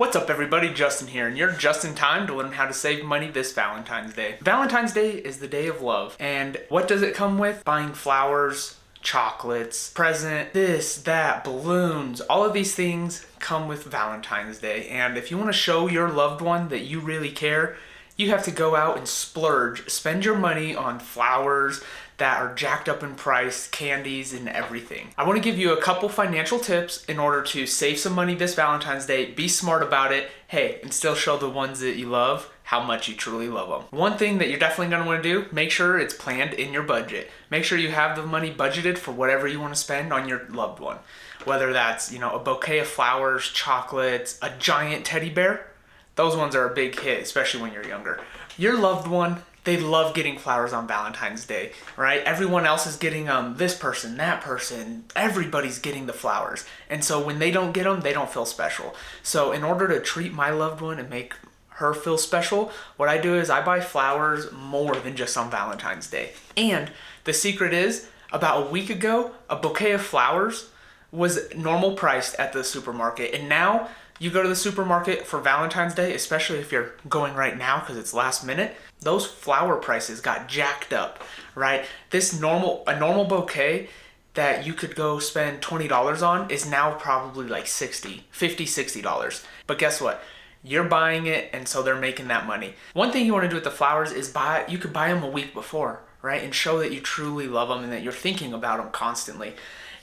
What's up everybody, Justin here, and you're just in time to learn how to save money this Valentine's Day. Valentine's Day is the day of love, and what does it come with? Buying flowers, chocolates, present, this, that, balloons, all of these things come with Valentine's Day. And if you want to show your loved one that you really care, you have to go out and splurge, spend your money on flowers that are jacked up in price, candies, and everything. I want to give you a couple financial tips in order to save some money this Valentine's Day, be smart about it, and still show the ones that you love how much you truly love them. One thing that you're definitely going to want to do, make sure it's planned in your budget. Make sure you have the money budgeted for whatever you want to spend on your loved one. Whether that's, a bouquet of flowers, chocolates, a giant teddy bear, those ones are a big hit, especially when you're younger. Your loved one, they love getting flowers on Valentine's Day, right? Everyone else is getting this person, that person, everybody's getting the flowers. And so when they don't get them, they don't feel special. So in order to treat my loved one and make her feel special, what I do is I buy flowers more than just on Valentine's Day. And the secret is, about a week ago, a bouquet of flowers was normal priced at the supermarket. And now you go to the supermarket for Valentine's Day, especially if you're going right now because it's last minute, those flower prices got jacked up, right? A normal bouquet that you could go spend $20 on is now probably like $60. But guess what? You're buying it, and so they're making that money. One thing you want to do with the flowers is you could buy them a week before, right? And show that you truly love them and that you're thinking about them constantly.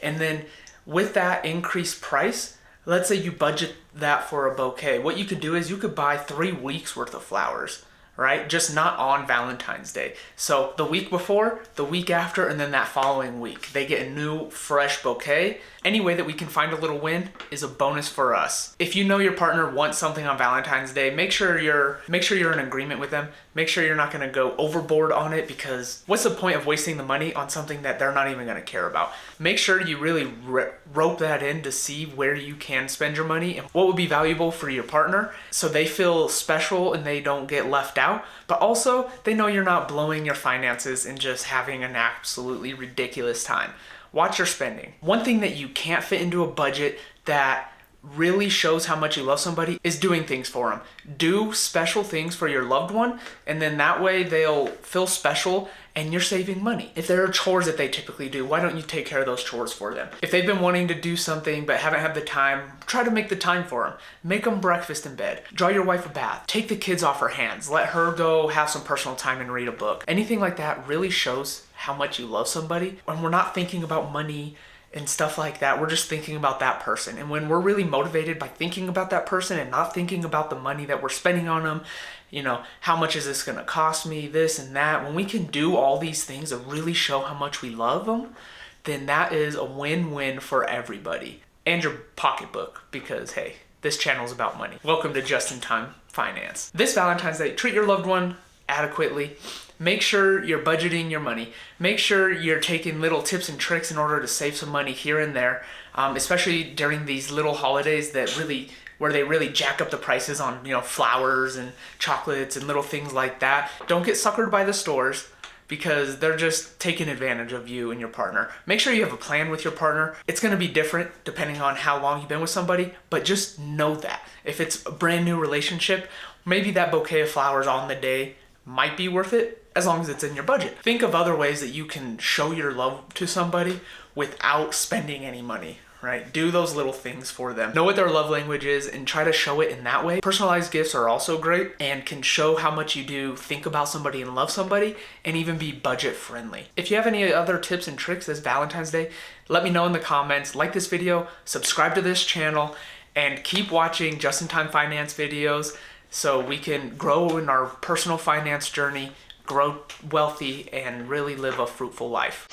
And then with that increased price, let's say you budget that for a bouquet. What you could do is you could buy 3 weeks worth of flowers, right? Just not on Valentine's Day. So the week before, the week after, and then that following week, they get a new fresh bouquet. Any way that we can find a little win is a bonus for us. If you know your partner wants something on Valentine's Day, make sure you're in agreement with them. Make sure you're not gonna go overboard on it, because what's the point of wasting the money on something that they're not even gonna care about? Make sure you really rope that in to see where you can spend your money and what would be valuable for your partner, so they feel special and they don't get left out, but also they know you're not blowing your finances and just having an absolutely ridiculous time. Watch your spending. One thing that you can't fit into a budget that really shows how much you love somebody is doing things for them. Do special things for your loved one, and then that way they'll feel special and you're saving money. If there are chores that they typically do, why don't you take care of those chores for them? If they've been wanting to do something but haven't had the time, try to make the time for them. Make them breakfast in bed. Draw your wife a bath. Take the kids off her hands. Let her go have some personal time and read a book. Anything like that really shows how much you love somebody. When we're not thinking about money and stuff like that, we're just thinking about that person. And when we're really motivated by thinking about that person and not thinking about the money that we're spending on them, how much is this gonna cost me, this and that, when we can do all these things that really show how much we love them, then that is a win-win for everybody. And your pocketbook, because this channel is about money. Welcome to Just in Time Finance. This Valentine's Day, treat your loved one adequately. Make sure you're budgeting your money. Make sure you're taking little tips and tricks in order to save some money here and there, especially during these little holidays where they really jack up the prices on flowers and chocolates and little things like that. Don't get suckered by the stores, because they're just taking advantage of you and your partner. Make sure you have a plan with your partner. It's gonna be different depending on how long you've been with somebody, but just know that. If it's a brand new relationship, maybe that bouquet of flowers on the day might be worth it, as long as it's in your budget. Think of other ways that you can show your love to somebody without spending any money, right? Do those little things for them. Know what their love language is and try to show it in that way. Personalized gifts are also great and can show how much you do think about somebody and love somebody, and even be budget friendly. If you have any other tips and tricks this Valentine's Day, let me know in the comments. Like this video, subscribe to this channel, and keep watching Just in Time Finance videos so we can grow in our personal finance journey, grow wealthy, and really live a fruitful life.